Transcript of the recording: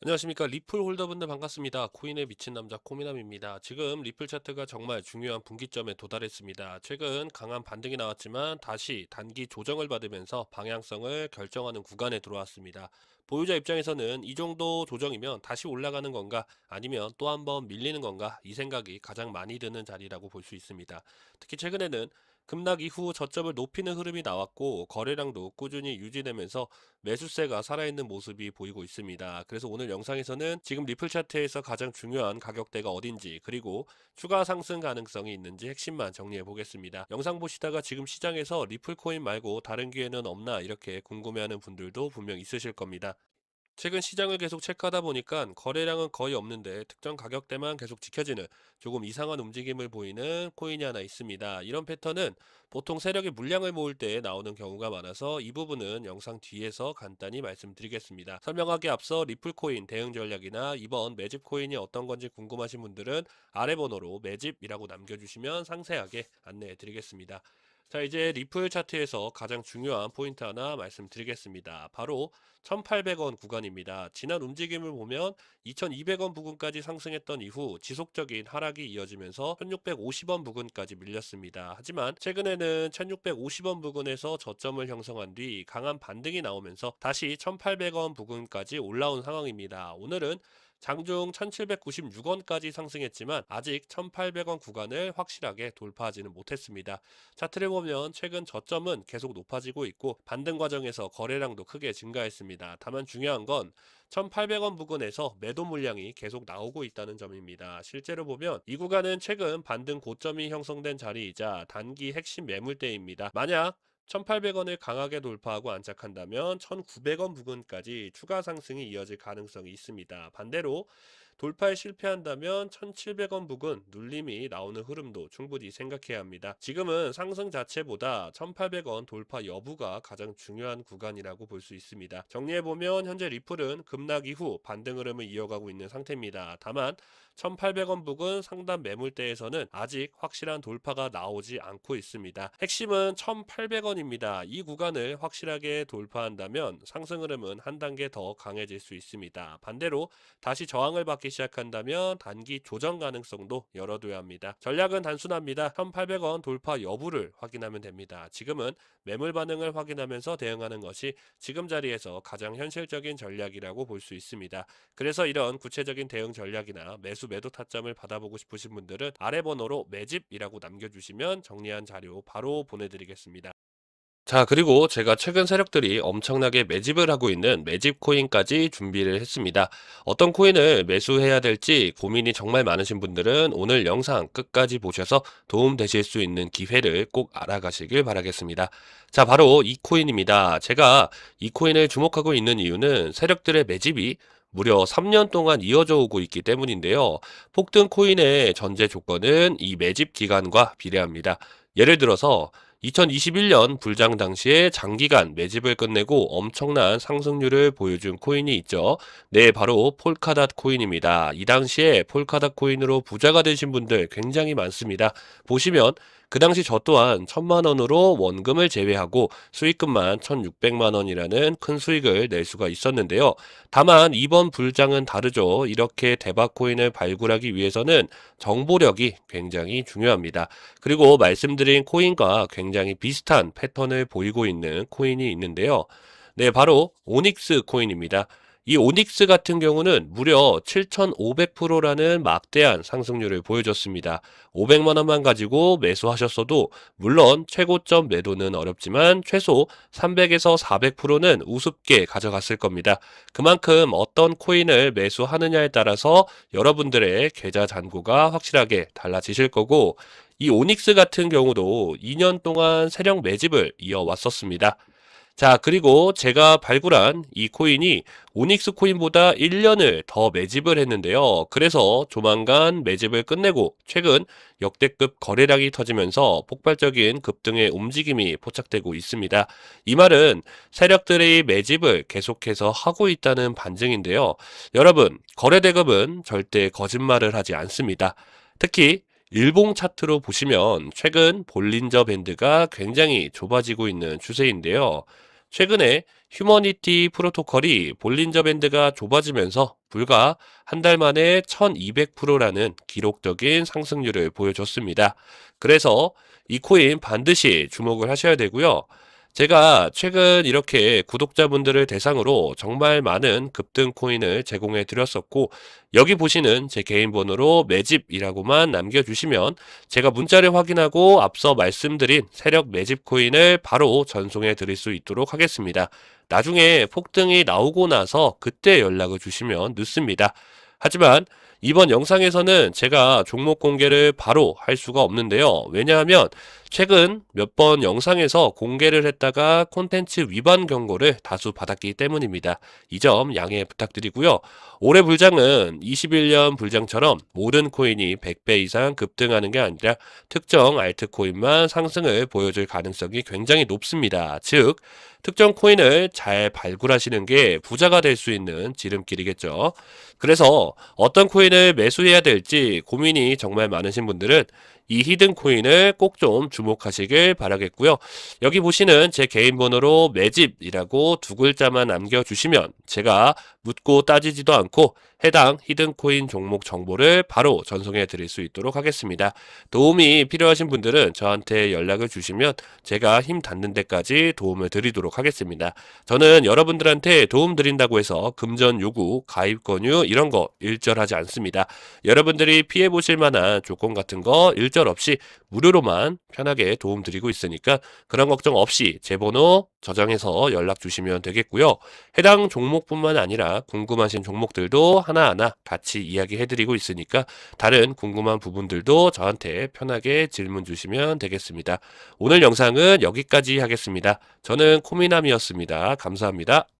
안녕하십니까. 리플 홀더분들 반갑습니다. 코인에 미친 남자 코미남입니다. 지금 리플 차트가 정말 중요한 분기점에 도달했습니다. 최근 강한 반등이 나왔지만 다시 단기 조정을 받으면서 방향성을 결정하는 구간에 들어왔습니다. 보유자 입장에서는 이 정도 조정이면 다시 올라가는 건가 아니면 또 한번 밀리는 건가 이 생각이 가장 많이 드는 자리라고 볼 수 있습니다. 특히 최근에는 급락 이후 저점을 높이는 흐름이 나왔고 거래량도 꾸준히 유지되면서 매수세가 살아있는 모습이 보이고 있습니다. 그래서 오늘 영상에서는 지금 리플 차트에서 가장 중요한 가격대가 어딘지 그리고 추가 상승 가능성이 있는지 핵심만 정리해 보겠습니다. 영상 보시다가 지금 시장에서 리플 코인 말고 다른 기회는 없나 이렇게 궁금해하는 분들도 분명 있으실 겁니다. 최근 시장을 계속 체크하다 보니까 거래량은 거의 없는데 특정 가격대만 계속 지켜지는 조금 이상한 움직임을 보이는 코인이 하나 있습니다. 이런 패턴은 보통 세력이 물량을 모을 때 나오는 경우가 많아서 이 부분은 영상 뒤에서 간단히 말씀드리겠습니다. 설명하기 앞서 리플 코인 대응 전략이나 이번 매집 코인이 어떤 건지 궁금하신 분들은 아래 번호로 매집이라고 남겨주시면 상세하게 안내해 드리겠습니다. 자, 이제 리플 차트에서 가장 중요한 포인트 하나 말씀드리겠습니다. 바로 1800원 구간입니다. 지난 움직임을 보면 2200원 부근까지 상승했던 이후 지속적인 하락이 이어지면서 1650원 부근까지 밀렸습니다. 하지만 최근에는 1650원 부근에서 저점을 형성한 뒤 강한 반등이 나오면서 다시 1800원 부근까지 올라온 상황입니다. 오늘은 장중 1796원까지 상승했지만 아직 1800원 구간을 확실하게 돌파하지는 못했습니다. 차트를 보면 최근 저점은 계속 높아지고 있고 반등 과정에서 거래량도 크게 증가했습니다. 다만 중요한 건 1800원 부근에서 매도 물량이 계속 나오고 있다는 점입니다. 실제로 보면 이 구간은 최근 반등 고점이 형성된 자리이자 단기 핵심 매물대입니다. 만약 1800원을 강하게 돌파하고 안착한다면 1900원 부근까지 추가 상승이 이어질 가능성이 있습니다. 반대로 돌파에 실패한다면 1700원 부근 눌림이 나오는 흐름도 충분히 생각해야 합니다. 지금은 상승 자체보다 1800원 돌파 여부가 가장 중요한 구간이라고 볼 수 있습니다. 정리해보면 현재 리플은 급락 이후 반등 흐름을 이어가고 있는 상태입니다. 다만 1800원 부근 상단 매물대에서는 아직 확실한 돌파가 나오지 않고 있습니다. 핵심은 1800원입니다. 이 구간을 확실하게 돌파한다면 상승 흐름은 한 단계 더 강해질 수 있습니다. 반대로 다시 저항을 받기 시작한다면 단기 조정 가능성도 열어둬야 합니다. 전략은 단순합니다. 1800원 돌파 여부를 확인하면 됩니다. 지금은 매물 반응을 확인하면서 대응하는 것이 지금 자리에서 가장 현실적인 전략이라고 볼 수 있습니다. 그래서 이런 구체적인 대응 전략이나 매도 타점을 받아보고 싶으신 분들은 아래 번호로 매집이라고 남겨주시면 정리한 자료 바로 보내드리겠습니다. 자, 그리고 제가 최근 세력들이 엄청나게 매집을 하고 있는 매집 코인까지 준비를 했습니다. 어떤 코인을 매수해야 될지 고민이 정말 많으신 분들은 오늘 영상 끝까지 보셔서 도움 되실 수 있는 기회를 꼭 알아가시길 바라겠습니다. 자, 바로 이 코인입니다. 제가 이 코인을 주목하고 있는 이유는 세력들의 매집이 무려 3년 동안 이어져 오고 있기 때문인데요. 폭등 코인의 전제 조건은 이 매집 기간과 비례합니다. 예를 들어서 2021년 불장 당시에 장기간 매집을 끝내고 엄청난 상승률을 보여준 코인이 있죠. 네, 바로 폴카닷 코인입니다. 이 당시에 폴카닷 코인으로 부자가 되신 분들 굉장히 많습니다. 보시면 그 당시 저 또한 1000만 원으로 원금을 제외하고 수익금만 1600만 원이라는 큰 수익을 낼 수가 있었는데요. 다만 이번 불장은 다르죠. 이렇게 대박 코인을 발굴하기 위해서는 정보력이 굉장히 중요합니다. 그리고 말씀드린 코인과 굉장히 비슷한 패턴을 보이고 있는 코인이 있는데요. 네, 바로 오닉스 코인입니다. 이 오닉스 같은 경우는 무려 7,500%라는 막대한 상승률을 보여줬습니다. 500만 원만 가지고 매수하셨어도 물론 최고점 매도는 어렵지만 최소 300에서 400%는 우습게 가져갔을 겁니다. 그만큼 어떤 코인을 매수하느냐에 따라서 여러분들의 계좌 잔고가 확실하게 달라지실 거고 이 오닉스 같은 경우도 2년 동안 세력 매집을 이어왔었습니다. 자, 그리고 제가 발굴한 이 코인이 오닉스 코인보다 1년을 더 매집을 했는데요. 그래서 조만간 매집을 끝내고 최근 역대급 거래량이 터지면서 폭발적인 급등의 움직임이 포착되고 있습니다. 이 말은 세력들의 매집을 계속해서 하고 있다는 반증인데요. 여러분, 거래대금은 절대 거짓말을 하지 않습니다. 특히 일봉 차트로 보시면 최근 볼린저 밴드가 굉장히 좁아지고 있는 추세인데요. 최근에 휴머니티 프로토콜이 볼린저 밴드가 좁아지면서 불과 한 달 만에 1200%라는 기록적인 상승률을 보여줬습니다. 그래서 이 코인 반드시 주목을 하셔야 되고요. 제가 최근 이렇게 구독자분들을 대상으로 정말 많은 급등 코인을 제공해 드렸었고, 여기 보시는 제 개인 번호로 매집이라고만 남겨주시면 제가 문자를 확인하고 앞서 말씀드린 세력 매집 코인을 바로 전송해 드릴 수 있도록 하겠습니다. 나중에 폭등이 나오고 나서 그때 연락을 주시면 늦습니다. 하지만 이번 영상에서는 제가 종목 공개를 바로 할 수가 없는데요. 왜냐하면 최근 몇 번 영상에서 공개를 했다가 콘텐츠 위반 경고를 다수 받았기 때문입니다. 이 점 양해 부탁드리고요. 올해 불장은 21년 불장처럼 모든 코인이 100배 이상 급등하는 게 아니라 특정 알트코인만 상승을 보여줄 가능성이 굉장히 높습니다. 즉, 특정 코인을 잘 발굴하시는 게 부자가 될 수 있는 지름길이겠죠. 그래서 어떤 코인을 매수해야 될지 고민이 정말 많으신 분들은 이 히든 코인을 꼭 좀 주목하시길 바라겠고요. 여기 보시는 제 개인 번호로 매집이라고 두 글자만 남겨주시면 제가 묻고 따지지도 않고 해당 히든 코인 종목 정보를 바로 전송해 드릴 수 있도록 하겠습니다. 도움이 필요하신 분들은 저한테 연락을 주시면 제가 힘 닿는 데까지 도움을 드리도록 하겠습니다. 저는 여러분들한테 도움 드린다고 해서 금전 요구, 가입 권유 이런 거 일절하지 않습니다. 여러분들이 피해 보실 만한 조건 같은 거 일절 없이 무료로만 편하게 도움 드리고 있으니까 그런 걱정 없이 제 번호 저장해서 연락 주시면 되겠고요. 해당 종목뿐만 아니라 궁금하신 종목들도 하나하나 같이 이야기해 드리고 있으니까 다른 궁금한 부분들도 저한테 편하게 질문 주시면 되겠습니다. 오늘 영상은 여기까지 하겠습니다. 저는 코미남이었습니다. 감사합니다.